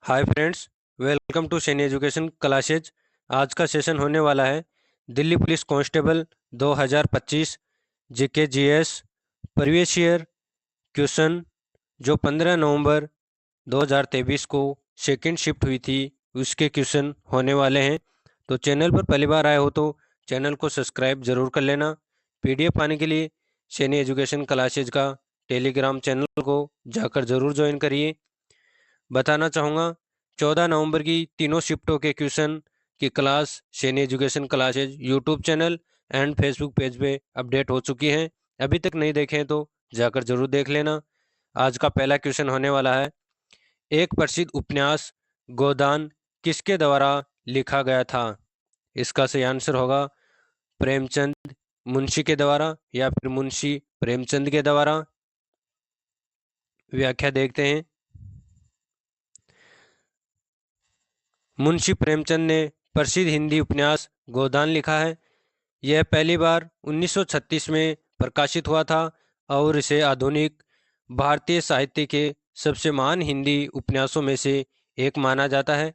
Hi friends, welcome to Saini education classes. आज का सेशन होने वाला है Delhi police constable 2025 GK GS previous year question, जो 15 नवंबर 2023 को सेकंड शिफ्ट हुई थी, उसके क्वेश्चन होने वाले हैं। तो चैनल पर पहली बार आए हो तो चैनल को सब्सक्राइब जरूर कर लेना। पीडीएफ पाने के लिए सैनी एजुकेशन क्लासेज का टेलीग्राम चैनल को जाकर ज़रूर ज्वाइन करिए। बताना चाहूँगा 14 नवंबर की तीनों शिफ्टों के क्वेश्चन की class Saini education classes YouTube channel and Facebook page पे अपडेट हो चुकी हैं। अभी तक नहीं देखे हैं तो जाकर जरूर देख लेना। आज का पहला क्वेश्चन होने वाला है, एक प्रसिद्ध उपन्यास गोदान किसके द्वारा लिखा गया था? इसका सही आंसर होगा प्रेमचंद मुंशी के द्वारा या फिर मुंशी प्रेमचंद के द्वारा। व्याख्या देखते हैं। मुंशी प्रेमचंद ने प्रसिद्ध हिंदी उपन्यास गोदान लिखा है। यह पहली बार 1936 में प्रकाशित हुआ था और इसे आधुनिक भारतीय साहित्य के सबसे महान हिंदी उपन्यासों में से एक माना जाता है।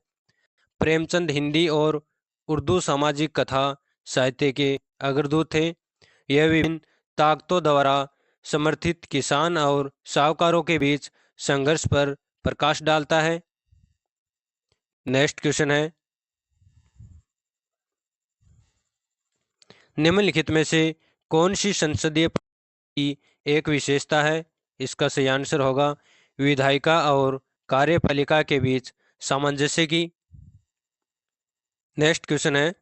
प्रेमचंद हिंदी और उर्दू सामाजिक कथा साहित्य के अग्रदूत थे। यह विभिन्न ताकतों द्वारा समर्थित किसान और साहूकारों के बीच संघर्ष पर प्रकाश डालता है। नेक्स्ट क्वेश्चन है, निम्नलिखित में से कौन सी संसदीय की एक विशेषता है? इसका सही आंसर होगा विधायिका और कार्यपालिका के बीच सामंजस्य की। नेक्स्ट क्वेश्चन है,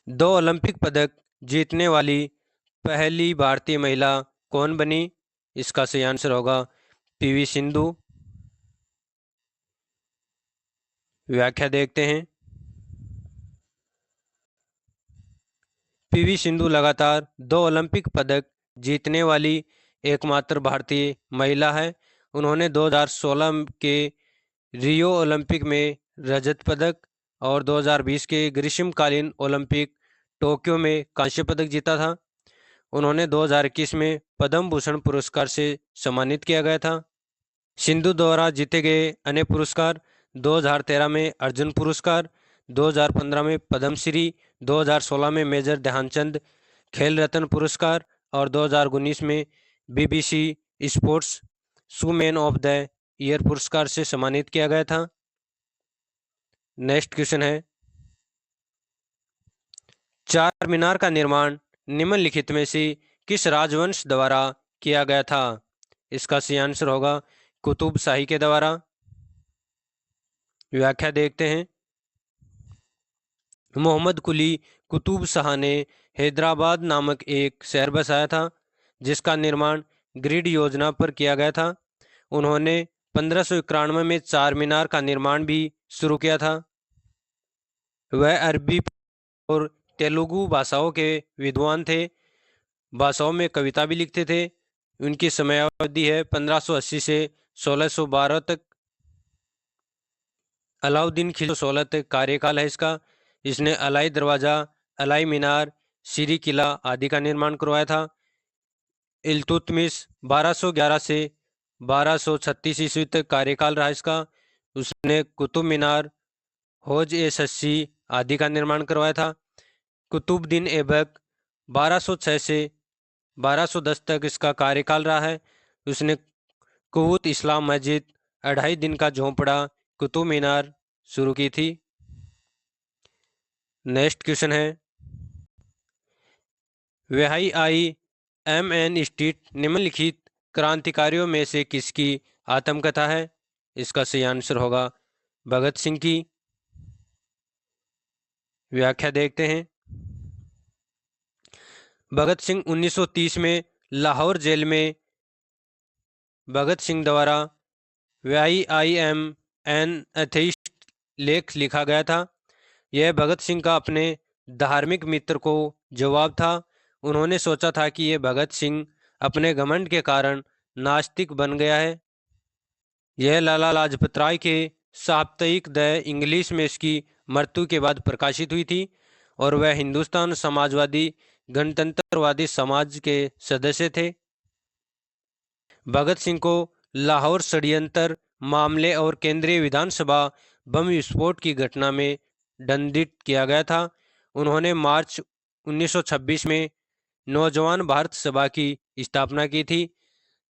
2 ओलंपिक पदक जीतने वाली पहली भारतीय महिला कौन बनी? इसका सही आंसर होगा पीवी सिंधु। व्याख्या देखते हैं। पीवी सिंधु लगातार 2 ओलंपिक पदक जीतने वाली एकमात्र भारतीय महिला है। उन्होंने 2016 के रियो ओलंपिक में रजत पदक और 2020 के ग्रीष्मकालीन ओलंपिक टोक्यो में कांस्य पदक जीता था। उन्होंने 2021 में पद्म भूषण पुरस्कार से सम्मानित किया गया था। सिंधु द्वारा जीते गए अन्य पुरस्कार 2013 में अर्जुन पुरस्कार, 2015 में पद्मश्री, 2016 में मेजर ध्यानचंद खेल रत्न पुरस्कार और 2019 में BBC sports women of the year पुरस्कार से सम्मानित किया गया था। नेक्स्ट क्वेश्चन है, चार मीनार का निर्माण निम्नलिखित में से किस राजवंश द्वारा किया गया था? इसका सही आंसर होगा कुतुब शाही के द्वारा। व्याख्या देखते हैं। मोहम्मद कुली कुतुब शाह ने हैदराबाद नामक एक शहर बसाया था, जिसका निर्माण ग्रिड योजना पर किया गया था। उन्होंने 1591 में चार मीनार का निर्माण भी शुरू किया था। वह अरबी और तेलुगु भाषाओं के विद्वान थे। भाषाओं में कविता भी लिखते थे। उनकी समयावधि है 1580 से 1612 तक। अलाउद्दीन खिलजी 16 तक कार्यकाल है इसका। इसने अलाई दरवाज़ा, अलाई मीनार, सीरी किला आदि का निर्माण करवाया था। इल्तुतमिश 1211 से 1236 ईस्वी तक कार्यकाल रहा इसका। उसने कुतुब मीनार, हौज ए सस्सी आदि का निर्माण करवाया था। कुतुबुद्दीन ऐबक 1206 से 1210 तक इसका कार्यकाल रहा है। उसने कुवुत इस्लाम मस्जिद, 2.5 दिन का झोंपड़ा, कुतुब मीनार शुरू की थी। नेक्स्ट क्वेश्चन है, व्याही आई एम.एन. स्ट्रीट निम्नलिखित क्रांतिकारियों में से किसकी आत्मकथा है? इसका सही आंसर होगा भगत सिंह की। व्याख्या देखते हैं। भगत सिंह 1930 में लाहौर जेल में भगत सिंह द्वारा व्याही आई एम एन एथेइस्ट लेख लिखा गया था। यह भगत सिंह का अपने धार्मिक मित्र को जवाब था। उन्होंने सोचा था कि यह भगत सिंह अपने घमंड के कारण नास्तिक बन गया है। यह लाला लाजपत राय के साप्ताहिक द इंग्लिश में इसकी मृत्यु के बाद प्रकाशित हुई थी और वह हिंदुस्तान समाजवादी गणतंत्रवादी समाज के सदस्य थे। भगत सिंह को लाहौर षड्यंत्र मामले और केंद्रीय विधानसभा बम विस्फोट की घटना में दंडित किया गया था। उन्होंने मार्च 1926 में नौजवान भारत सभा की स्थापना की थी।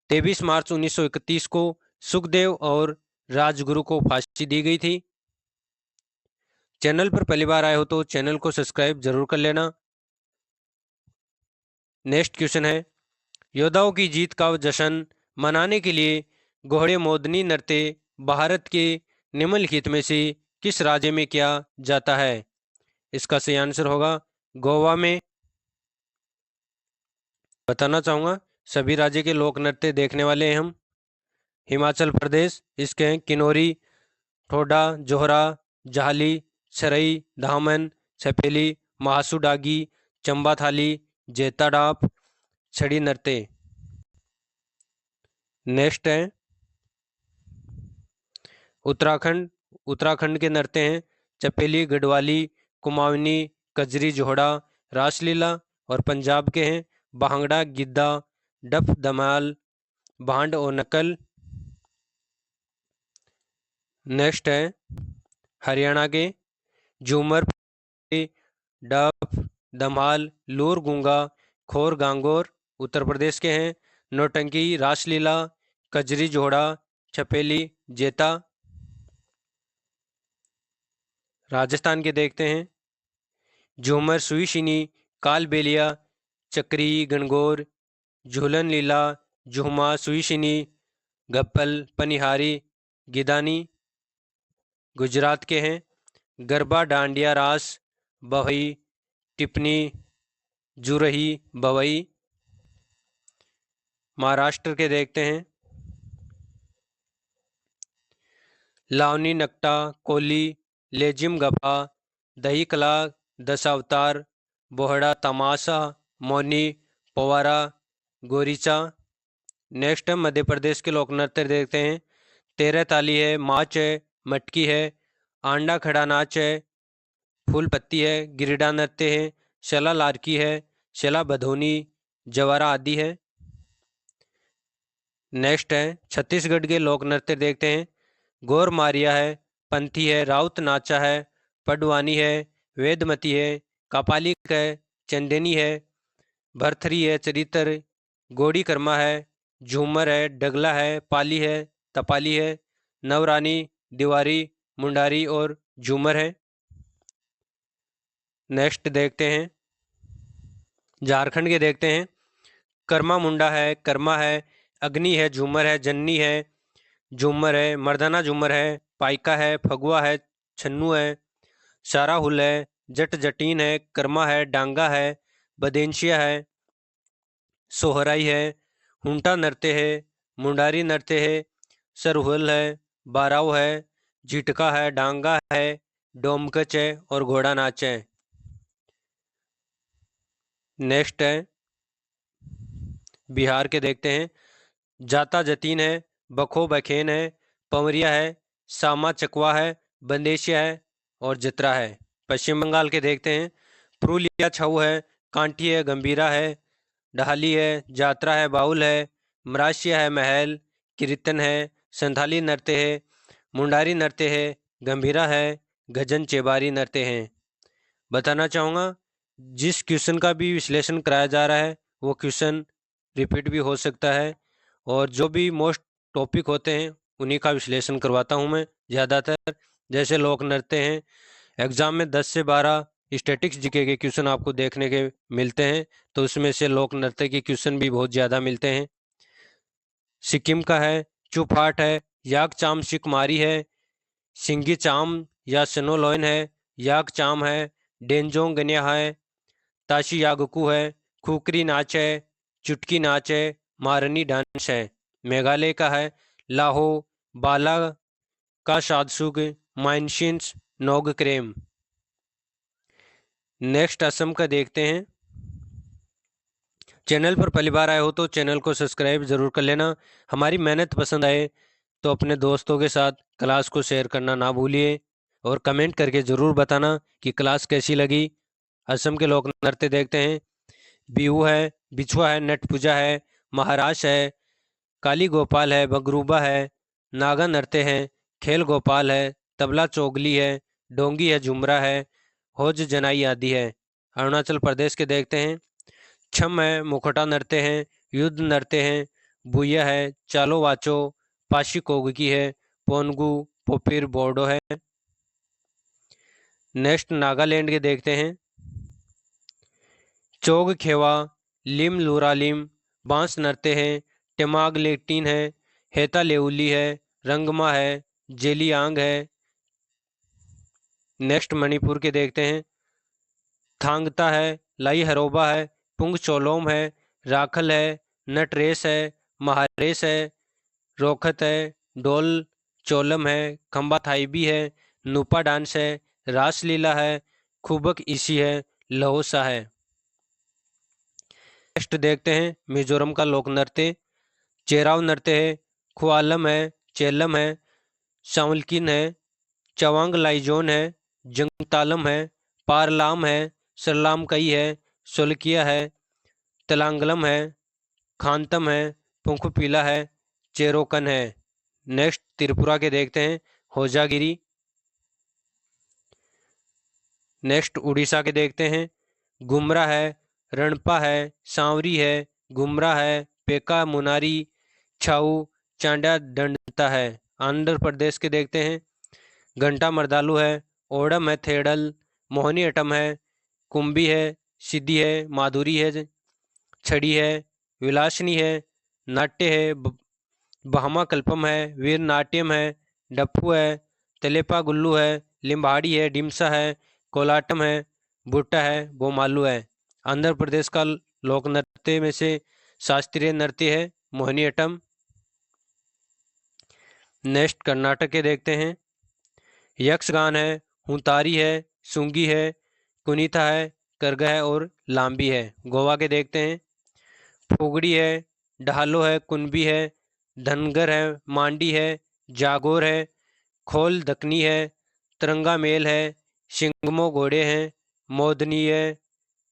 23 मार्च 1931 को सुखदेव और राजगुरु को फांसी दी गई थी। चैनल पर पहली बार आए हो तो चैनल को सब्सक्राइब जरूर कर लेना। नेक्स्ट क्वेश्चन है, योद्धाओं की जीत का जश्न मनाने के लिए घोड़े मोदनी नृत्य भारत के निम्नलिखित में से किस राज्य में किया जाता है? इसका सही आंसर होगा गोवा में। बताना चाहूँगा सभी राज्य के लोक नृत्य देखने वाले हैं हम। हिमाचल प्रदेश, इसके हैं किन्नौरी, ठोडा, जोहरा, जाहली, सरई, धामन, छपेली, महासू डागी, चंबा थाली, जेता डाप, छड़ी नृत्य। नेक्स्ट है उत्तराखंड। उत्तराखंड के नृत्य हैं चपेली, गढ़वाली, कुमाऊनी, कजरी, जोहड़ा, रासलीला। और पंजाब के हैं भांगड़ा, गिद्धा, डफ, धमाल, भांड और नकल। नेक्स्ट है हरियाणा के झूमर, डफ, धमाल, लूर, गूंगा, खोर, गांगोर। उत्तर प्रदेश के हैं नौटंकी, रासलीला, कजरी, जोहड़ा, छपेली, जेता। राजस्थान के देखते हैं झूमर, सुईशिनी, कालबेलिया, चक्री, गणगौर, झूलन लीला, झूमा, सुईशिनी, गप्पल, पनिहारी, गिदानी। गुजरात के हैं गरबा, डांडिया, रास, बहई, टिप्पणी, जुरही, बवई। महाराष्ट्र के देखते हैं लावनी, नकटा, कोली, लेजिम, गफा, दही कला, दशावतार, बोहड़ा, तमाशा, मौनी, पवारा, गोरीचा। नेक्स्ट है मध्य प्रदेश के लोक नृत्य देखते हैं तेरह ताली है, माच है, मटकी है, आंडा खड़ा नाच है, फूल पत्ती है, गिरिडा नृत्य है, शला लारकी है, शला बधोनी, जवारा आदि है। नेक्स्ट है छत्तीसगढ़ के लोक नृत्य देखते हैं गौर मारिया है, पंथी है, राउत नाचा है, पडवानी है, वेदमती है, कापालिक है, चंदेनी है, भरथरी है, चरित्र, गोड़ी कर्मा है, झूमर है, डगला है, पाली है, तपाली है, नवरानी, दिवारी, मुंडारी और झूमर है। नेक्स्ट देखते हैं झारखंड के देखते हैं कर्मा मुंडा है, कर्मा है, अग्नि है, झूमर है, जन्नी है, झूमर है, मर्दाना झूमर है, पाइका है, फगुआ है, छन्नू है, सारा हुल है, जट जटीन है, कर्मा है, डांगा है, बदेंशिया है, सोहराई है, हुंटा नृत्य है, मुंडारी नृत्य है, सरहुल है, बाराव है, झिटका है, डांगा है, डोमकच है और घोड़ा नाच है। नेक्स्ट है बिहार के देखते हैं जाता जतीन है, बखो बखेन है, पवरिया है, सामा चकवा है, बंदेशिया है और जतरा है। पश्चिम बंगाल के देखते हैं पुरुलिया छऊ है, कांटी है, गंभीरा है, डहाली है, जात्रा है, बाउल है, मराशिया है, महल, कीर्तन है, संथाली नृत्य है, मुंडारी नृत्य है, गंभीरा है, गजन चेबारी नृत्य हैं। बताना चाहूँगा जिस क्वेश्चन का भी विश्लेषण कराया जा रहा है वो क्वेश्चन रिपीट भी हो सकता है और जो भी मोस्ट टॉपिक होते हैं उन्हीं का विश्लेषण करवाता हूं मैं ज़्यादातर। जैसे लोक नृत्य हैं एग्जाम में 10 से 12 स्टैटिक्स जीके के क्वेश्चन आपको देखने के मिलते हैं, तो उसमें से लोक नृत्य के क्वेश्चन भी बहुत ज़्यादा मिलते हैं। सिक्किम का है चुपाट है, याक चाम सिक मारी है, सिंगी चाम या सनोलोइन है, याक चाम है, डेंजोंग गन्या है, ताशी यागकू है, खुकरी नाच है, चुटकी नाच है, मारनी डांस है। मेघालय का है लाहो, बाला का शादसुग, माइनशिन्स, नोग क्रेम। नेक्स्ट असम का देखते हैं। चैनल पर पहली बार आए हो तो चैनल को सब्सक्राइब जरूर कर लेना। हमारी मेहनत पसंद आए तो अपने दोस्तों के साथ क्लास को शेयर करना ना भूलिए और कमेंट करके ज़रूर बताना कि क्लास कैसी लगी। असम के लोक नृत्य देखते हैं बिहू है, बिछुआ है, नट पूजा है, महाराज है, काली गोपाल है, बगरूबा है, नागा नृत्य है, खेल गोपाल है, तबला चोगली है, डोंगी है, झुमरा है, होज जनाई आदि है। अरुणाचल प्रदेश के देखते हैं। छम है, मुखौटा नृत्य है, युद्ध नृत्य है, बुया है, चालो वाचो, पाशी कोगकी है, पोनगु, पोपिर बोर्डो है। नेक्स्ट नागालैंड के देखते हैं। चोग खेवा, लिम लूरालिम, बांस नृत्य है, टेमाग लेटीन है, हेता लेउली है, रंगमा है, जेलियांग है। नेक्स्ट मणिपुर के देखते हैं। थांगता है, लाई हरोबा है, पुंग चोलोम है, राखल है, नटरेस है, महारेस है, रोखत है, डोल चोलम है, खम्बा थाईबी है, नूपा डांस है, रासलीला है, खुबक इसी है, लहोसा है। नेक्स्ट देखते हैं मिजोरम का लोक नृत्य। चेराव नृत्य है, खुआलम है, चेलम है, शावलकिन है, चवांग लाइजोन है, जंगतालम है, पारलाम है, सरलाम कई है, सोलकिया है, तलांगलम है, खानतम है, पुंखपीला है, चेरोकन है। नेक्स्ट त्रिपुरा के देखते हैं। होजागिरी। नेक्स्ट उड़ीसा के देखते हैं। गुमरा है, रणपा है, सांवरी है, गुमरा है, पेका मुनारी, छाऊ, चांडा दंडता है। आंध्र प्रदेश के देखते हैं। घंटा मर्दालू है, ओडम है, थेड़ल, मोहनी अटम है, कुंभी है, सिद्धि है, माधुरी है, छड़ी है, विलासनी है, नाट्य है, बहमा कल्पम है, वीर नाट्यम है, डप्पू है, तलेपा गुल्लू है, लिम्बाड़ी है, डिमसा है, कोलाटम है, भुट्टा है, बोमालू है। आंध्र प्रदेश का लोक नृत्य में से शास्त्रीय नृत्य है मोहिनीअट्टम। नेक्स्ट कर्नाटक के देखते हैं। यक्षगान है, हुंतारी है, सुंगी है, कुनीता है, करगा है और लांबी है। गोवा के देखते हैं। फुगड़ी है, ढालो है, कुनबी है, धनगर है, मांडी है, जागोर है, खोल दकनी है, तिरंगा मेल है, शिंगमो घोड़े हैं, मोदनी है,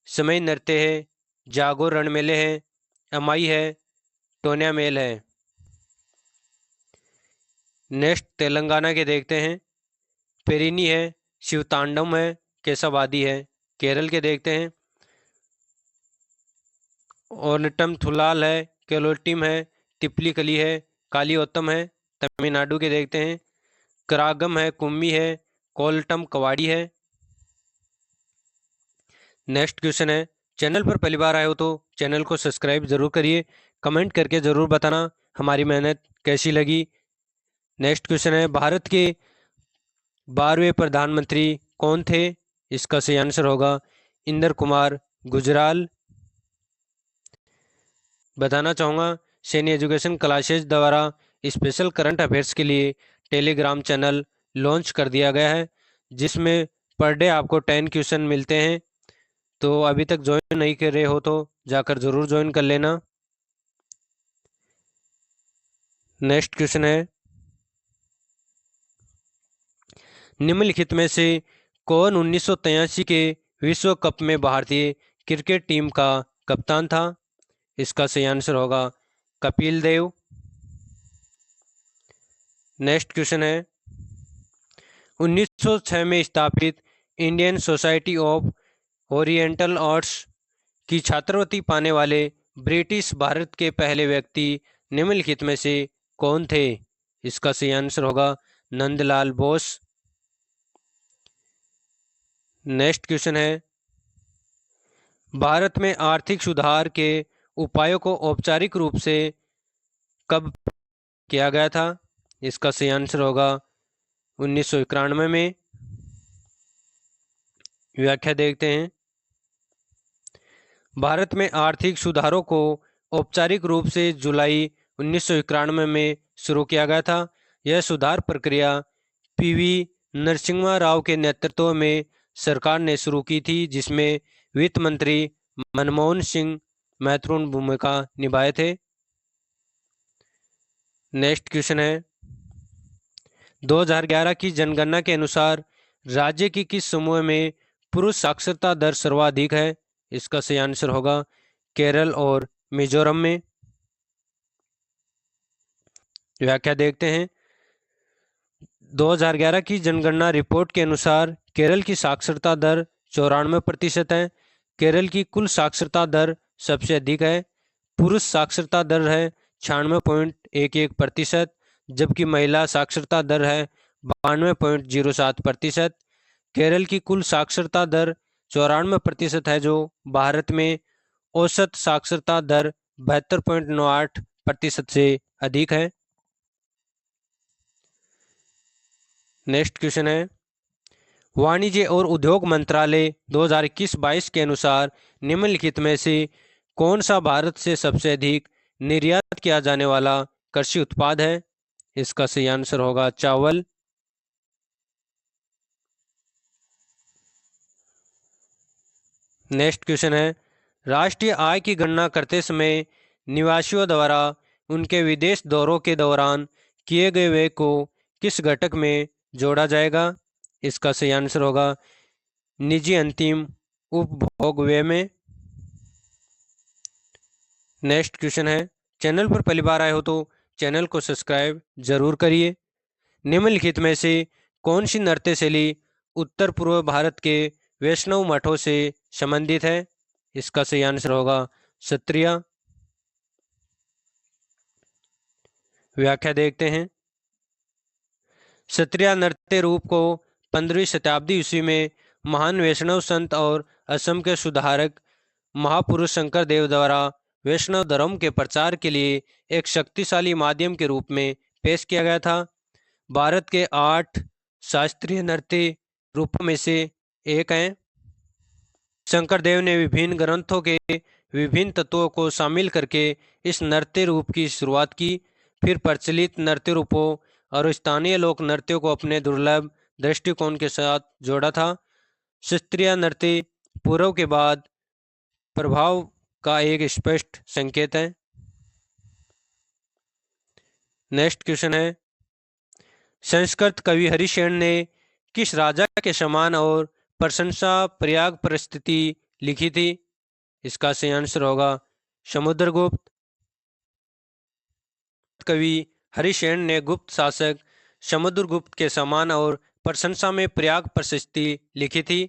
समय नृत्य है, जागोर रणमेले है, अमाई है, टोन्या मेल है। नेक्स्ट तेलंगाना के देखते हैं। पेरिनी है, शिवतांडम है, केशवादी है। केरल के देखते हैं। ओनटम थुलाल है, केलोटिम है, तिपली कली है, कालीओत्तम है। तमिलनाडु के देखते हैं। करागम है, कुम्मी है, कोलटम कवाड़ी है। नेक्स्ट क्वेश्चन है। चैनल पर पहली बार आए हो तो चैनल को सब्सक्राइब जरूर करिए, कमेंट करके ज़रूर बताना हमारी मेहनत कैसी लगी। नेक्स्ट क्वेश्चन है। भारत के 12वें प्रधानमंत्री कौन थे? इसका सही आंसर होगा इंदर कुमार गुजराल। बताना चाहूँगा सैनी एजुकेशन क्लासेज द्वारा स्पेशल करंट अफेयर्स के लिए टेलीग्राम चैनल लॉन्च कर दिया गया है, जिसमें पर डे आपको 10 क्वेश्चन मिलते हैं। तो अभी तक ज्वाइन नहीं कर रहे हो तो जाकर ज़रूर ज्वाइन कर लेना। नेक्स्ट क्वेश्चन है। निम्नलिखित में से कौन 1983 के विश्व कप में भारतीय क्रिकेट टीम का कप्तान था? इसका सही आंसर होगा कपिल देव। नेक्स्ट क्वेश्चन है। 1906 में स्थापित Indian society of oriental arts की छात्रवृत्ति पाने वाले ब्रिटिश भारत के पहले व्यक्ति निम्नलिखित में से कौन थे? इसका सही आंसर होगा नंदलाल बोस। नेक्स्ट क्वेश्चन है। भारत में आर्थिक सुधार के उपायों को औपचारिक रूप से कब किया गया था? इसका सही आंसर होगा 1991 में। व्याख्या देखते हैं। भारत में आर्थिक सुधारों को औपचारिक रूप से जुलाई 1991 में शुरू किया गया था। यह सुधार प्रक्रिया पीवी नरसिम्हा राव के नेतृत्व में सरकार ने शुरू की थी, जिसमें वित्त मंत्री मनमोहन सिंह महत्वपूर्ण भूमिका निभाए थे। नेक्स्ट क्वेश्चन है। 2011 की जनगणना के अनुसार राज्य की किस समूह में पुरुष साक्षरता दर सर्वाधिक है? इसका सही आंसर होगा केरल और मिजोरम में। व्याख्या देखते हैं। 2011 की जनगणना रिपोर्ट के अनुसार केरल की साक्षरता दर 94% है। केरल की कुल साक्षरता दर सबसे अधिक है। पुरुष साक्षरता दर है 96.11%, जबकि महिला साक्षरता दर है 92.07%। केरल की कुल साक्षरता दर 94% है, जो भारत में औसत साक्षरता दर 72.98% से अधिक है। नेक्स्ट क्वेश्चन है, वाणिज्य और उद्योग मंत्रालय 2021-22 के अनुसार निम्नलिखित में से कौन सा भारत से सबसे अधिक निर्यात किया जाने वाला कृषि उत्पाद है? इसका सही आंसर होगा चावल। नेक्स्ट क्वेश्चन है, राष्ट्रीय आय की गणना करते समय निवासियों द्वारा उनके विदेश दौरों के दौरान किए गए व्यय को किस घटक में जोड़ा जाएगा? इसका सही आंसर होगा निजी अंतिम उपभोग व्यय में। नेक्स्ट क्वेश्चन है, चैनल पर पहली बार आए हो तो चैनल को सब्सक्राइब जरूर करिए। निम्नलिखित में से कौन सी नृत्य शैली उत्तर पूर्व भारत के वैष्णव मठों से संबंधित है? इसका सही आंसर होगा सत्रिया। व्याख्या देखते हैं। सत्रिया नृत्य रूप को 15वीं शताब्दी ईस्वी में महान वैष्णव संत और असम के सुधारक महापुरुष शंकर देव द्वारा वैष्णव धर्म के प्रचार के लिए एक शक्तिशाली माध्यम के रूप में पेश किया गया था। भारत के 8 शास्त्रीय नृत्य रूपों में से एक है। शंकर देव ने विभिन्न ग्रंथों के विभिन्न तत्वों को शामिल करके इस नृत्य रूप की शुरुआत की, फिर प्रचलित नृत्य रूपों और स्थानीय लोक नृत्यों को अपने दुर्लभ दृष्टिकोण के साथ जोड़ा था। शास्त्रीय नृत्य पूर्व के बाद प्रभाव का एक स्पष्ट संकेत है। नेक्स्ट क्वेश्चन है, संस्कृत कवि हरिशेन ने किस राजा के समान और प्रशंसा पर्याग परिस्थिति लिखी थी? इसका सही आंसर होगा समुद्रगुप्त। कवि हरिशेन ने गुप्त शासक समुद्रगुप्त के समान और प्रशंसा में पर्याग प्रशस्ति लिखी थी।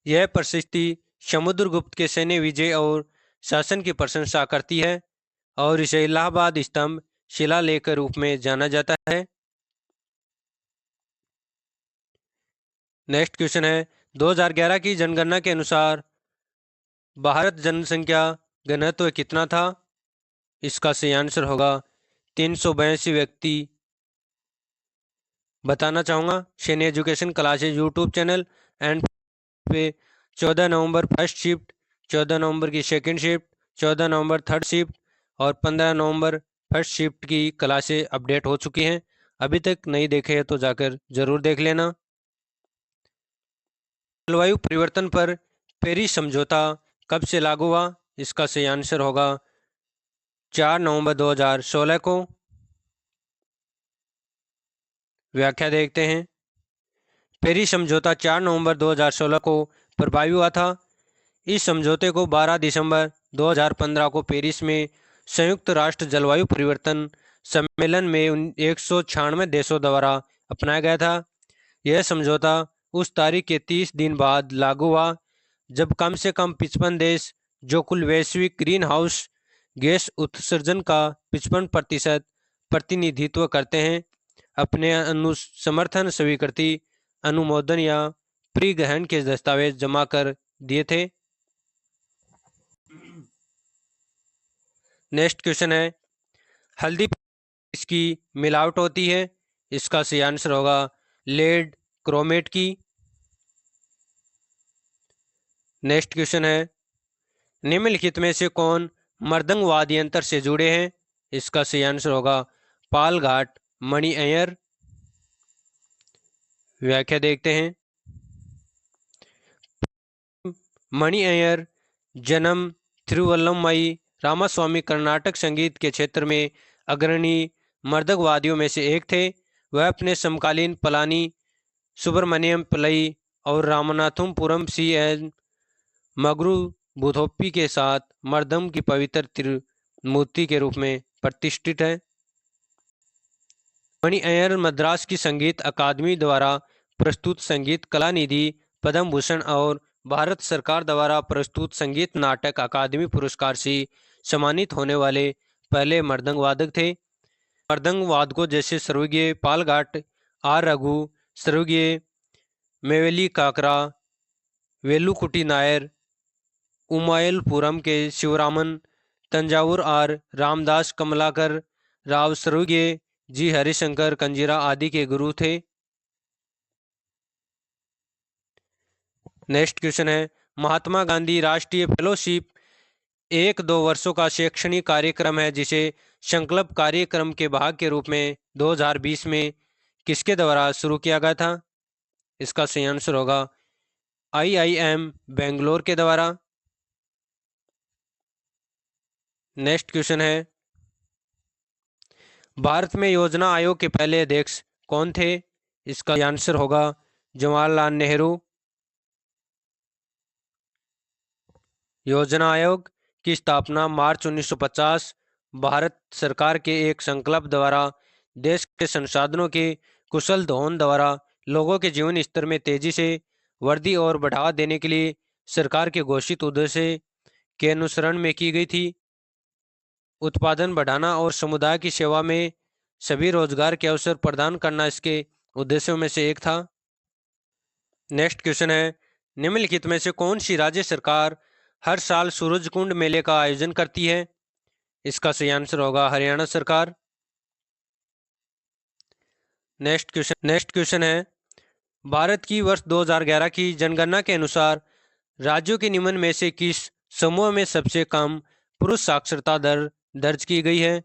यह प्रशस्ति समुद्रगुप्त के सैन्य विजय और शासन की प्रशंसा करती है और इसे इलाहाबाद स्तंभ शिलालेख के रूप में जाना जाता है। नेक्स्ट क्वेश्चन है, 2011 की जनगणना के अनुसार भारत जनसंख्या घनत्व कितना था? इसका सही आंसर होगा 382 व्यक्ति। बताना चाहूँगा सैन्य education classes YouTube channel and पे 14 नवंबर फर्स्ट शिफ्ट, 14 नवंबर की सेकंड शिफ्ट, 14 नवंबर थर्ड शिफ्ट और 15 नवंबर फर्स्ट शिफ्ट की क्लासेज अपडेट हो चुकी हैं। अभी तक नहीं देखे हैं तो जाकर जरूर देख लेना। जलवायु परिवर्तन पर पेरिस समझौता कब से लागू हुआ? इसका सही आंसर होगा 4 नवंबर 2016 को। व्याख्या देखते हैं। पेरिस समझौता 4 नवंबर 2016 को प्रभावी हुआ था। इस समझौते को 12 दिसंबर 2015 को पेरिस में संयुक्त राष्ट्र जलवायु परिवर्तन सम्मेलन में 196 देशों द्वारा अपनाया गया था। यह समझौता उस तारीख के 30 दिन बाद लागू हुआ जब कम से कम 55 देश, जो कुल वैश्विक ग्रीन हाउस गैस उत्सर्जन का 55% प्रतिनिधित्व करते हैं, अपने अनुसमर्थन स्वीकृति अनुमोदन या प्री-ग्रहण के दस्तावेज जमा कर दिए थे। नेक्स्ट क्वेश्चन है, हल्दी इसकी मिलावट होती है? इसका सही आंसर होगा लेड क्रोमेट की। नेक्स्ट क्वेश्चन है, निम्नलिखित में से कौन मृदंग वाद्य यंत्र से जुड़े हैं? इसका सही आंसर होगा पालघाट मणि अय्यर। व्याख्या देखते हैं। मणि अय्यर जन्म थिरुवल्लमई रामास्वामी कर्नाटक संगीत के क्षेत्र में अग्रणी मृदंग वादियों में से एक थे। वह अपने समकालीन पलानी सुब्रमण्यम पिल्लई और रामनाथपुरम सी एन मगरू बुधोप्पी के साथ मर्दम की पवित्र त्रिमूर्ति के रूप में प्रतिष्ठित है। मणि अय्यर मद्रास की संगीत अकादमी द्वारा प्रस्तुत संगीत कला निधि, पद्म भूषण और भारत सरकार द्वारा प्रस्तुत संगीत नाटक अकादमी पुरस्कार से सम्मानित होने वाले पहले मृदंग वादक थे। मृदंग वादकों जैसे स्वर्गीय पालघाट आर रघु, स्वर्गीय मेवेली काकरा, वेलुकुटी नायर, उमायलपुरम के शिवरामन, तंजावुर आर रामदास कमलाकर राव, स्वर्गीय जी हरिशंकर कंजीरा आदि के गुरु थे। नेक्स्ट क्वेश्चन है, महात्मा गांधी राष्ट्रीय फेलोशिप 1-2 वर्षों का शैक्षणिक कार्यक्रम है जिसे संकल्प कार्यक्रम के भाग के रूप में 2020 में किसके द्वारा शुरू किया गया था? इसका सही आंसर होगा IIM बेंगलोर के द्वारा। नेक्स्ट क्वेश्चन है, भारत में योजना आयोग के पहले अध्यक्ष कौन थे? इसका आंसर होगा जवाहरलाल नेहरू। योजना आयोग की स्थापना मार्च 1950 भारत सरकार के एक संकल्प द्वारा देश के संसाधनों के कुशल दोहन द्वारा लोगों के जीवन स्तर में तेजी से वृद्धि और बढ़ावा देने के लिए सरकार के घोषित उद्देश्य के अनुसरण में की गई थी। उत्पादन बढ़ाना और समुदाय की सेवा में सभी रोजगार के अवसर प्रदान करना इसके उद्देश्यों में से एक था। नेक्स्ट क्वेश्चन है, निम्नलिखित में से कौन सी राज्य सरकार हर साल सूरजकुंड मेले का आयोजन करती है? इसका सही आंसर होगा हरियाणा सरकार। नेक्स्ट क्वेश्चन है, भारत की वर्ष 2011 की जनगणना के अनुसार राज्यों के निम्न में से किस समूह में सबसे कम पुरुष साक्षरता दर दर्ज की गई है?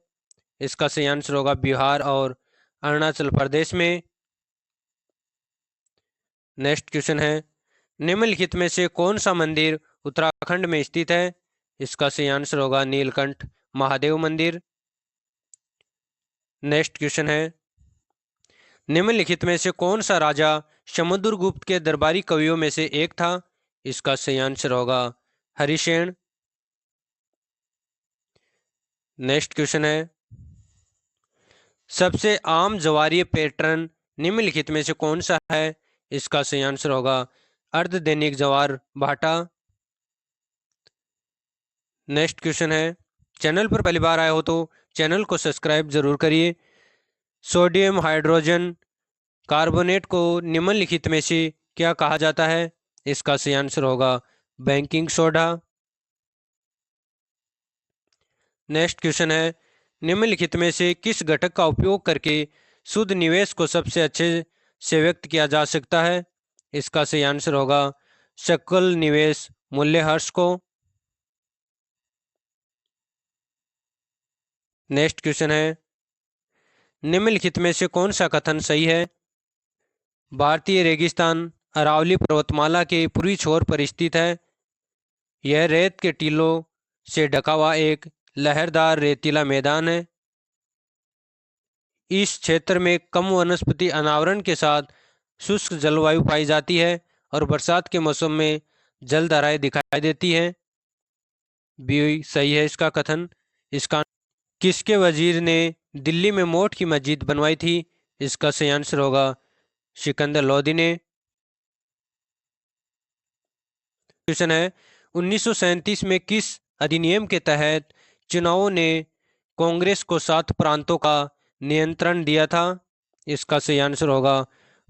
इसका सही आंसर होगा बिहार और अरुणाचल प्रदेश में। नेक्स्ट क्वेश्चन है, निम्नलिखित में से कौन सा मंदिर उत्तराखंड में स्थित है? इसका सही आंसर होगा नीलकंठ महादेव मंदिर। नेक्स्ट क्वेश्चन है, निम्नलिखित में से कौन सा राजा समुद्रगुप्त के दरबारी कवियों में से एक था? इसका सही आंसर होगा हरिसेन। नेक्स्ट क्वेश्चन है, सबसे आम ज्वारीय पैटर्न निम्नलिखित में से कौन सा है? इसका सही आंसर होगा अर्धदैनिक ज्वार भाटा। नेक्स्ट क्वेश्चन है, चैनल पर पहली बार आए हो तो चैनल को सब्सक्राइब जरूर करिए। सोडियम हाइड्रोजन कार्बोनेट को निम्नलिखित में से क्या कहा जाता है? इसका सही आंसर होगा बेकिंग सोडा। नेक्स्ट क्वेश्चन है, निम्नलिखित में से किस घटक का उपयोग करके शुद्ध निवेश को सबसे अच्छे से व्यक्त किया जा सकता है? इसका सही आंसर होगा सकल निवेश मूल्यह्रास को। नेक्स्ट क्वेश्चन है, निम्नलिखित में से कौन सा कथन सही है? भारतीय रेगिस्तान अरावली पर्वतमाला के पूर्वी छोर पर स्थित है। यह रेत के टीलों से ढका हुआ एक लहरदार रेतीला मैदान है। इस क्षेत्र में कम वनस्पति अनावरण के साथ शुष्क जलवायु पाई जाती है और बरसात के मौसम में जलधाराएं दिखाई देती हैं। भी सही है इसका कथन। इसका किसके वजीर ने दिल्ली में मोट की मस्जिद बनवाई थी? इसका सही आंसर होगा सिकंदर लोदी ने। क्वेश्चन है, 1937 में किस अधिनियम के तहत चुनावों ने कांग्रेस को 7 प्रांतों का नियंत्रण दिया था? इसका सही आंसर होगा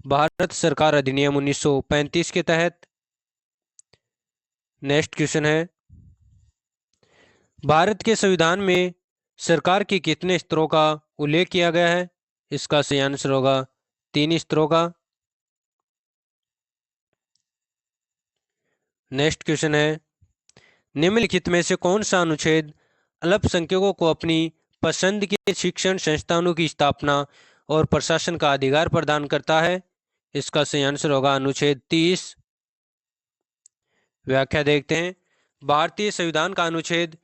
भारत सरकार अधिनियम 1935 के तहत। नेक्स्ट क्वेश्चन है, भारत के संविधान में सरकार के कितने स्तरों का उल्लेख किया गया है? इसका सही आंसर होगा 3 स्तरों का। नेक्स्ट क्वेश्चन है, निम्नलिखित में से कौन सा अनुच्छेद अल्पसंख्यकों को अपनी पसंद के शिक्षण संस्थानों की स्थापना और प्रशासन का अधिकार प्रदान करता है? इसका सही आंसर होगा अनुच्छेद 30। व्याख्या देखते हैं। भारतीय संविधान का अनुच्छेद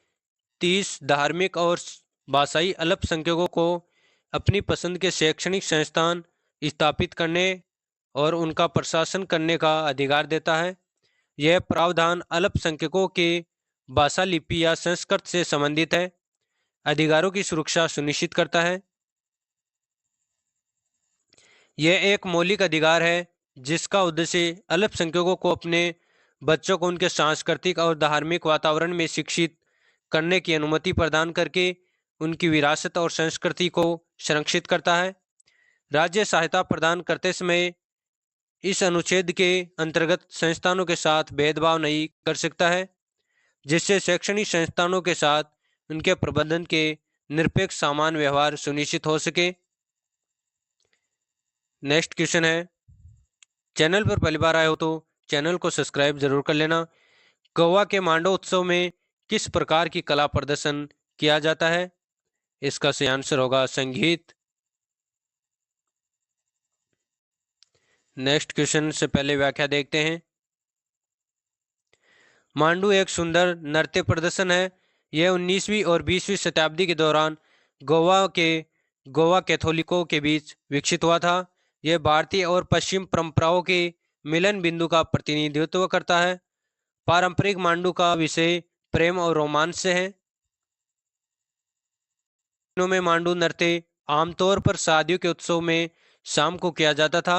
30 धार्मिक और भाषाई अल्पसंख्यकों को अपनी पसंद के शैक्षणिक संस्थान स्थापित करने और उनका प्रशासन करने का अधिकार देता है। यह प्रावधान अल्पसंख्यकों के भाषा लिपि या संस्कृत से संबंधित है, अधिकारों की सुरक्षा सुनिश्चित करता है। यह एक मौलिक अधिकार है जिसका उद्देश्य अल्पसंख्यकों को अपने बच्चों को उनके सांस्कृतिक और धार्मिक वातावरण में शिक्षित करने की अनुमति प्रदान करके उनकी विरासत और संस्कृति को संरक्षित करता है। राज्य सहायता प्रदान करते समय इस अनुच्छेद के अंतर्गत संस्थानों के साथ भेदभाव नहीं कर सकता है, जिससे शैक्षणिक संस्थानों के साथ उनके प्रबंधन के निरपेक्ष समान व्यवहार सुनिश्चित हो सके। नेक्स्ट क्वेश्चन है, चैनल पर पहली बार आए हो तो चैनल को सब्सक्राइब जरूर कर लेना। गोवा के मांडो उत्सव में किस प्रकार की कला प्रदर्शन किया जाता है? इसका सही आंसर होगा संगीत। नेक्स्ट क्वेश्चन से पहले व्याख्या देखते हैं। मांडू एक सुंदर नृत्य प्रदर्शन है। यह 19वीं और 20वीं शताब्दी के दौरान गोवा कैथोलिकों के बीच विकसित हुआ था। यह भारतीय और पश्चिम परंपराओं के मिलन बिंदु का प्रतिनिधित्व करता है। पारंपरिक मांडू का विषय प्रेम और रोमांस से है। दिनों में मांडू नृत्य आमतौर पर शादियों के उत्सव में शाम को किया जाता था।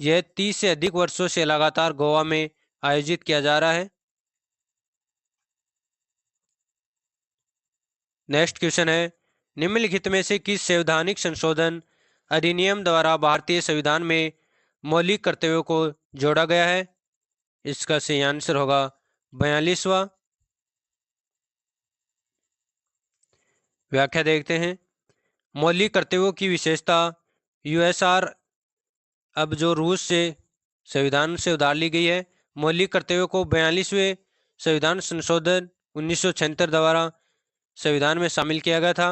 यह 30 से अधिक वर्षों से लगातार गोवा में आयोजित किया जा रहा है। नेक्स्ट क्वेश्चन है, निम्नलिखित में से किस संवैधानिक संशोधन अधिनियम द्वारा भारतीय संविधान में मौलिक कर्तव्यों को जोड़ा गया है? इसका सही आंसर होगा 42वां। व्याख्या देखते हैं। मौलिक कर्तव्यों की विशेषता यूएसआर अब जो रूस से संविधान से उधार ली गई है। मौलिक कर्तव्यों को 42वें संविधान संशोधन 1976 द्वारा संविधान में शामिल किया गया था।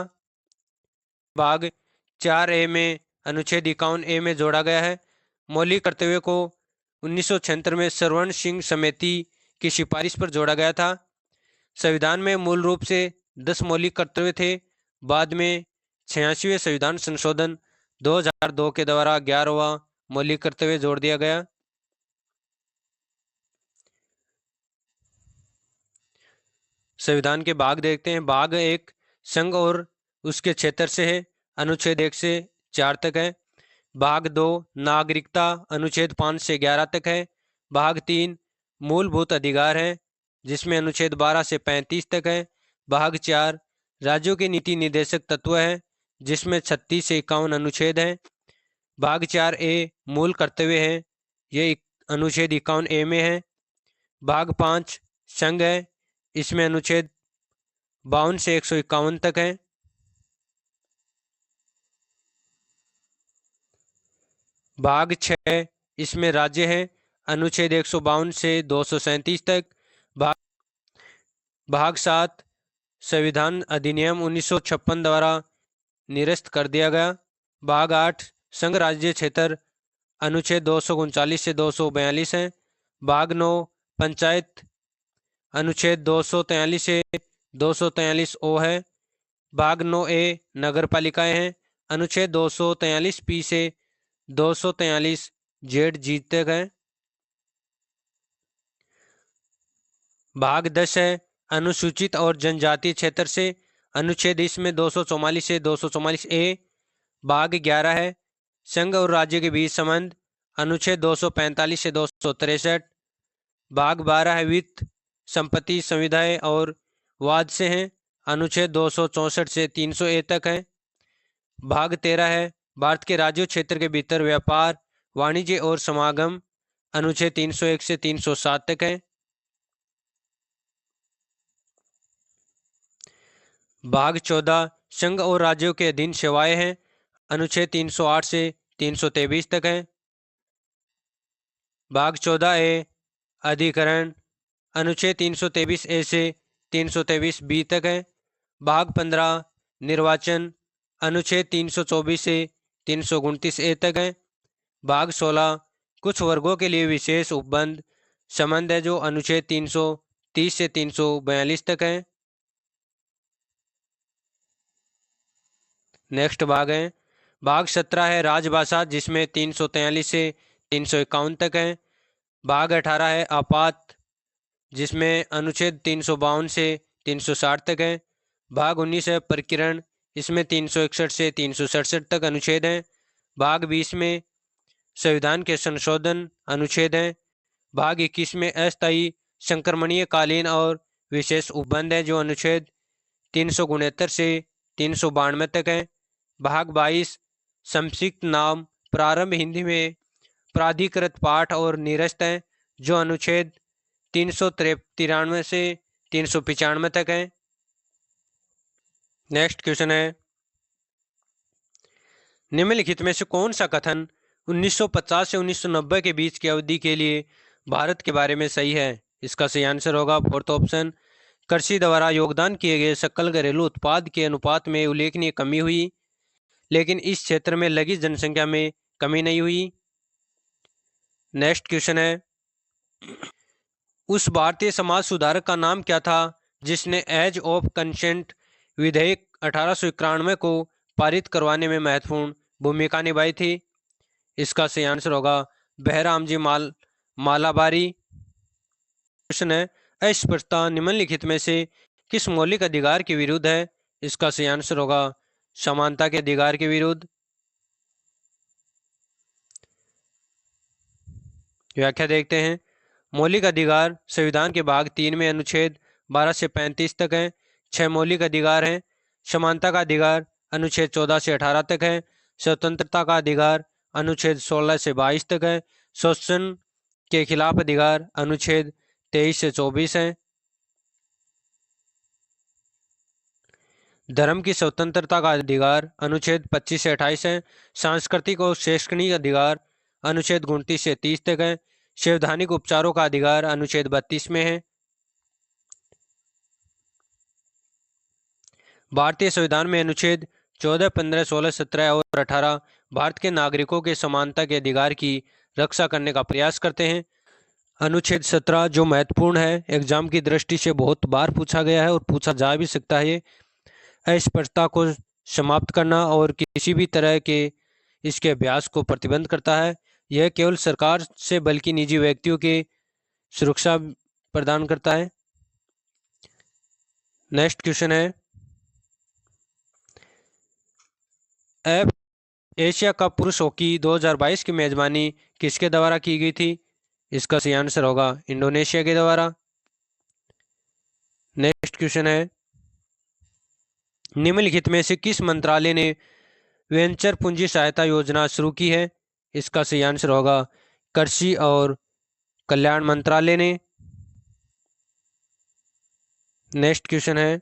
भाग 4A में अनुच्छेद 51A में जोड़ा गया है। मौलिक कर्तव्यों को 1976 में सरवण सिंह समिति की सिफारिश पर जोड़ा गया था। संविधान में मूल रूप से 10 मौलिक कर्तव्य थे। बाद में 86वें संविधान संशोधन 2002 के द्वारा 11वां मौलिक कर्तव्य जोड़ दिया गया। संविधान के भाग देखते हैं। भाग 1 संघ और उसके क्षेत्र से है, अनुच्छेद 1 से 4 तक है। भाग 2 नागरिकता, अनुच्छेद 5 से 11 तक है। भाग 3 मूलभूत अधिकार है, जिसमें अनुच्छेद 12 से 35 तक है। भाग 4 राज्यों के नीति निर्देशक तत्व है, जिसमें 36 से 51 अनुच्छेद हैं। भाग 4A मूल कर्तव्य है, ये अनुच्छेद 51A में है। भाग 5 संघ है, इसमें अनुच्छेद 52 से 151 तक है। भाग 6 इसमें राज्य है, अनुच्छेद 152 से 237 तक। भाग 7 संविधान अधिनियम 1956 द्वारा निरस्त कर दिया गया। भाग 8 संघ राज्य क्षेत्र, अनुच्छेद 239 से 242 है। भाग 9 पंचायत, अनुच्छेद 243 से 243O है। भाग 9A नगर पालिकाएँ हैं, अनुच्छेद 243P से 243Z तक है। भाग 10 है अनुसूचित और जनजातीय क्षेत्र से, अनुच्छेद इसमें 244 से 244A। भाग 11 है संघ और राज्य के बीच संबंध, अनुच्छेद 245 से 263। भाग 12 है वित्त, संपत्ति, संविदाएं और वाद से हैं, अनुच्छेद 264 से 300A तक है। भाग 13 है भारत के राज्यों क्षेत्र के भीतर व्यापार, वाणिज्य और समागम, अनुच्छेद 301 से 307 तक है। भाग 14 संघ और राज्यों के अधीन सेवाएं हैं, अनुच्छेद 308 से 323 तक है। भाग 14A अधिकरण, अनुच्छेद 323A से 323B तक है। भाग 15 निर्वाचन, अनुच्छेद 324 से 329A तक है। भाग 16 कुछ वर्गों के लिए विशेष उपबंध संबंध है, जो अनुच्छेद 330 से 342 तक है। नेक्स्ट भाग है भाग 17 है राजभाषा, जिसमें 343 से 351 तक है। भाग 18 है आपात, जिसमें अनुच्छेद 352 से 360 तक है। भाग 19 है प्रकीर्ण, इसमें 361 से 367 तक अनुच्छेद हैं। भाग 20 में संविधान के संशोधन अनुच्छेद हैं। भाग 21 में अस्थायी संक्रमणीय कालीन और विशेष उपबंध है जो अनुच्छेद 369 से 392 तक है। भाग 22 संक्षिप्त नाम प्रारंभ हिंदी में प्राधिकृत पाठ और निरस्त है जो अनुच्छेद 393 से 395 तक है। नेक्स्ट क्वेश्चन है, निम्नलिखित में से कौन सा कथन 1950 से 1990 के बीच की अवधि के लिए भारत के बारे में सही है? इसका सही आंसर होगा फोर्थ ऑप्शन, कृषि द्वारा योगदान किए गए सकल घरेलू उत्पाद के अनुपात में उल्लेखनीय कमी हुई, लेकिन इस क्षेत्र में लगी जनसंख्या में कमी नहीं हुई। नेक्स्ट क्वेश्चन है, उस भारतीय समाज सुधारक का नाम क्या था जिसने एज ऑफ कंसेंट विधेयक 1891 को पारित करवाने में महत्वपूर्ण भूमिका निभाई थी? इसका सही आंसर होगा बहराम जी मालाबारी। क्वेश्चन है, अस्पृश्यता निम्नलिखित में से किस मौलिक अधिकार के विरुद्ध है? इसका सही आंसर होगा समानता के अधिकार के विरुद्ध। व्याख्या देखते हैं। मौलिक अधिकार संविधान के भाग 3 में अनुच्छेद 12 से 35 तक है। 6 मौलिक अधिकार हैं। समानता का अधिकार अनुच्छेद 14 से 18 तक है। स्वतंत्रता का अधिकार अनुच्छेद 16 से 22 तक है। शोषण के खिलाफ अधिकार अनुच्छेद 23 से 24 है। धर्म की स्वतंत्रता का अधिकार अनुच्छेद 25 से 28 है। सांस्कृतिक और शैक्षणिक अधिकार अनुच्छेद 29 से 30 तक है। संवैधानिक उपचारों का अधिकार अनुच्छेद 32 में है। भारतीय संविधान में अनुच्छेद 14, 15, 16, 17 और 18 भारत के नागरिकों के समानता के अधिकार की रक्षा करने का प्रयास करते हैं। अनुच्छेद 17 जो महत्वपूर्ण है, एग्जाम की दृष्टि से बहुत बार पूछा गया है और पूछा जा भी सकता है, ये अस्पृश्यता को समाप्त करना और किसी भी तरह के इसके अभ्यास को प्रतिबंध करता है। यह केवल सरकार से बल्कि निजी व्यक्तियों की सुरक्षा प्रदान करता है। नेक्स्ट क्वेश्चन है, एशिया कप पुरुष हॉकी 2022 की मेजबानी किसके द्वारा की गई थी? इसका सही आंसर होगा इंडोनेशिया के द्वारा। नेक्स्ट क्वेश्चन है, निम्नलिखित में से किस मंत्रालय ने वेंचर पूंजी सहायता योजना शुरू की है? इसका सही आंसर होगा कृषि और कल्याण मंत्रालय ने। नेक्स्ट क्वेश्चन है,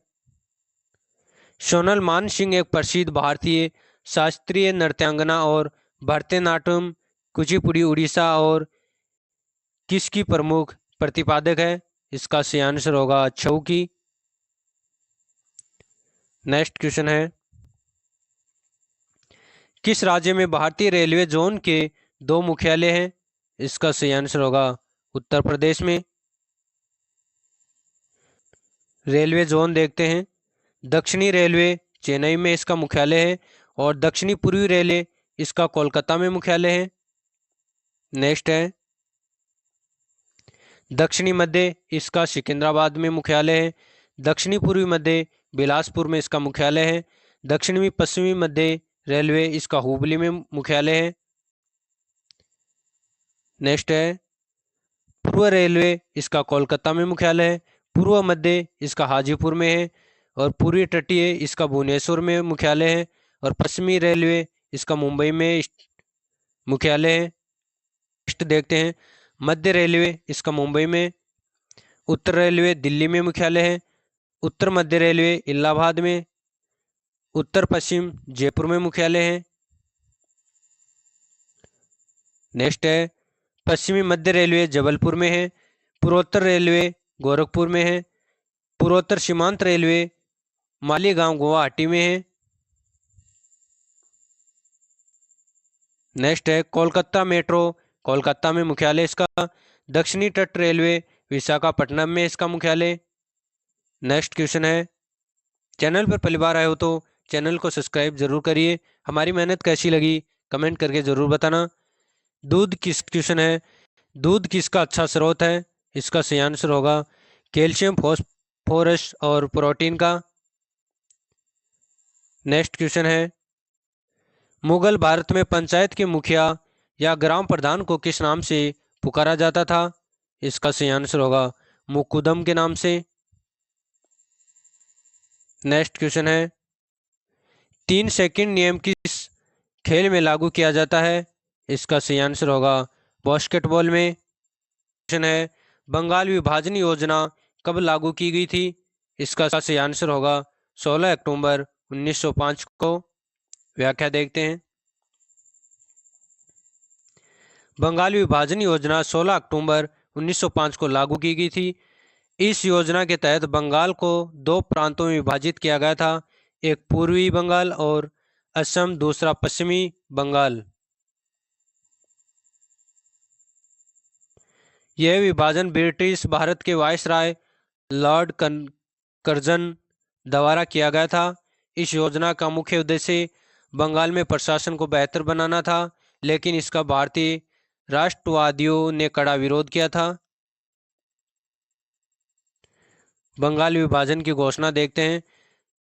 सोनल मानसिंह एक प्रसिद्ध भारतीय शास्त्रीय नृत्यांगना और भरतनाट्यम कुचिपुड़ी उड़ीसा और किसकी प्रमुख प्रतिपादक है? इसका सही आंसर होगा छऊ की। नेक्स्ट क्वेश्चन है, किस राज्य में भारतीय रेलवे जोन के 2 मुख्यालय हैं? इसका सही आंसर होगा उत्तर प्रदेश में। रेलवे जोन देखते हैं। दक्षिणी रेलवे चेन्नई में इसका मुख्यालय है और दक्षिणी पूर्वी रेलवे इसका कोलकाता में मुख्यालय है। नेक्स्ट है, दक्षिणी मध्य इसका सिकंदराबाद में मुख्यालय है। दक्षिणी पूर्वी मध्य बिलासपुर में इसका मुख्यालय है। दक्षिणी पश्चिमी मध्य रेलवे इसका हुबली में मुख्यालय है। नेक्स्ट है, पूर्व रेलवे इसका कोलकाता में मुख्यालय है। पूर्व मध्य इसका हाजीपुर में है और पूर्वी तटीय इसका भुवनेश्वर में मुख्यालय है और पश्चिमी रेलवे इसका मुंबई में मुख्यालय है। नेक्स्ट देखते हैं, मध्य रेलवे इसका मुंबई में, उत्तर रेलवे दिल्ली में मुख्यालय है, उत्तर मध्य रेलवे इलाहाबाद में, उत्तर पश्चिम जयपुर में मुख्यालय है। नेक्स्ट है, पश्चिमी मध्य रेलवे जबलपुर में है, पूर्वोत्तर रेलवे गोरखपुर में है, पूर्वोत्तर सीमांत रेलवे मालीगांव गुवाहाटी में है। नेक्स्ट है, कोलकाता मेट्रो कोलकाता में मुख्यालय इसका। दक्षिणी तट रेलवे विशाखापट्टनम में इसका मुख्यालय। नेक्स्ट क्वेश्चन है, चैनल पर पहली बार आए हो तो चैनल को सब्सक्राइब जरूर करिए। हमारी मेहनत कैसी लगी कमेंट करके जरूर बताना। दूध किस क्वेश्चन है, दूध किसका अच्छा स्रोत है? इसका सही आंसर होगा कैल्शियम, फॉस्फोरस और प्रोटीन का। नेक्स्ट क्वेश्चन है, मुगल भारत में पंचायत के मुखिया या ग्राम प्रधान को किस नाम से पुकारा जाता था? इसका सही आंसर होगा मुकुदम के नाम से। नेक्स्ट क्वेश्चन है, 3 सेकंड नियम किस खेल में लागू किया जाता है? इसका सही आंसर होगा बास्केटबॉल में। क्वेश्चन है, बंगाल विभाजन योजना कब लागू की गई थी? इसका सही आंसर होगा 16 अक्टूबर 1905 को। व्याख्या देखते हैं। बंगाल विभाजन योजना 16 अक्टूबर 1905 को लागू की गई थी। इस योजना के तहत बंगाल को 2 प्रांतों में विभाजित किया गया था, एक पूर्वी बंगाल और असम, दूसरा पश्चिमी बंगाल। यह विभाजन ब्रिटिश भारत के वायसराय लॉर्ड कर्जन द्वारा किया गया था। इस योजना का मुख्य उद्देश्य बंगाल में प्रशासन को बेहतर बनाना था, लेकिन इसका भारतीय राष्ट्रवादियों ने कड़ा विरोध किया था। बंगाल विभाजन की घोषणा देखते हैं।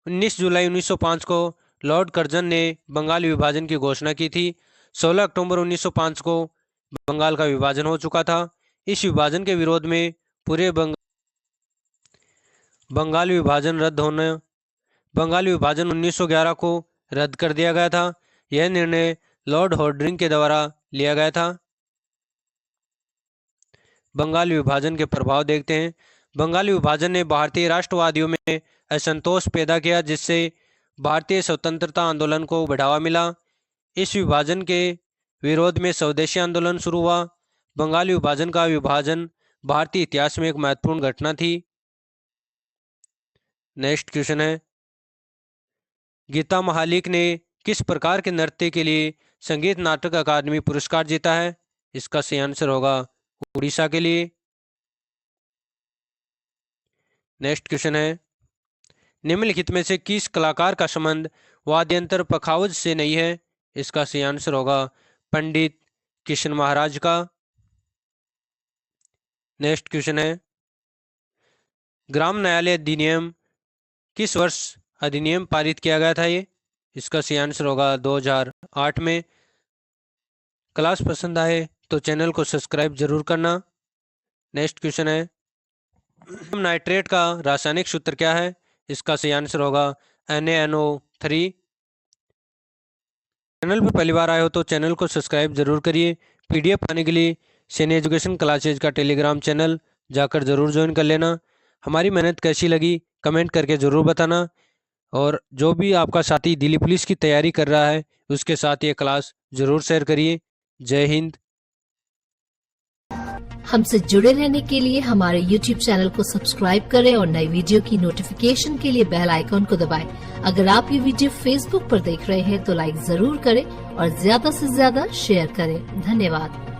19 जुलाई 1905 को लॉर्ड कर्जन ने बंगाल विभाजन की घोषणा की थी। 16 अक्टूबर 1905 को बंगाल का विभाजन हो चुका था। इस विभाजन के विरोध में पूरे बंगाल विभाजन रद्द होने बंगाल विभाजन 1911 को रद्द कर दिया गया था। यह निर्णय लॉर्ड हॉर्डिंग के द्वारा लिया गया था। बंगाल विभाजन के प्रभाव देखते हैं। बंगाल विभाजन ने भारतीय राष्ट्रवादियों में असंतोष पैदा किया, जिससे भारतीय स्वतंत्रता आंदोलन को बढ़ावा मिला। इस विभाजन के विरोध में स्वदेशी आंदोलन शुरू हुआ। बंगाल विभाजन का विभाजन भारतीय इतिहास में एक महत्वपूर्ण घटना थी। नेक्स्ट क्वेश्चन है, गीता महालिक ने किस प्रकार के नृत्य के लिए संगीत नाटक अकादमी पुरस्कार जीता है? इसका सही आंसर होगा उड़ीसा के लिए। नेक्स्ट क्वेश्चन है, निम्नलिखित में से किस कलाकार का संबंध वाद्ययंत्र पखावज से नहीं है? इसका सही आंसर होगा पंडित किशन महाराज का। नेक्स्ट क्वेश्चन है, ग्राम न्यायालय अधिनियम किस वर्ष अधिनियम पारित किया गया था? इसका सही आंसर होगा 2008 में। क्लास पसंद आए तो चैनल को सब्सक्राइब जरूर करना। नेक्स्ट क्वेश्चन है, नाइट्रेट का रासायनिक सूत्र क्या है? इसका सही आंसर होगा NaNO3। चैनल पर पहली बार आए हो तो चैनल को सब्सक्राइब जरूर करिए। PDF पाने के लिए सैनी एजुकेशन क्लासेज का टेलीग्राम चैनल जाकर जरूर ज्वाइन कर लेना। हमारी मेहनत कैसी लगी कमेंट करके ज़रूर बताना, और जो भी आपका साथी दिल्ली पुलिस की तैयारी कर रहा है उसके साथ ये क्लास ज़रूर शेयर करिए। जय हिंद। हमसे जुड़े रहने के लिए हमारे YouTube चैनल को सब्सक्राइब करें और नई वीडियो की नोटिफिकेशन के लिए बेल आइकॉन को दबाएं। अगर आप ये वीडियो Facebook पर देख रहे हैं तो लाइक जरूर करें और ज्यादा से ज्यादा शेयर करें। धन्यवाद।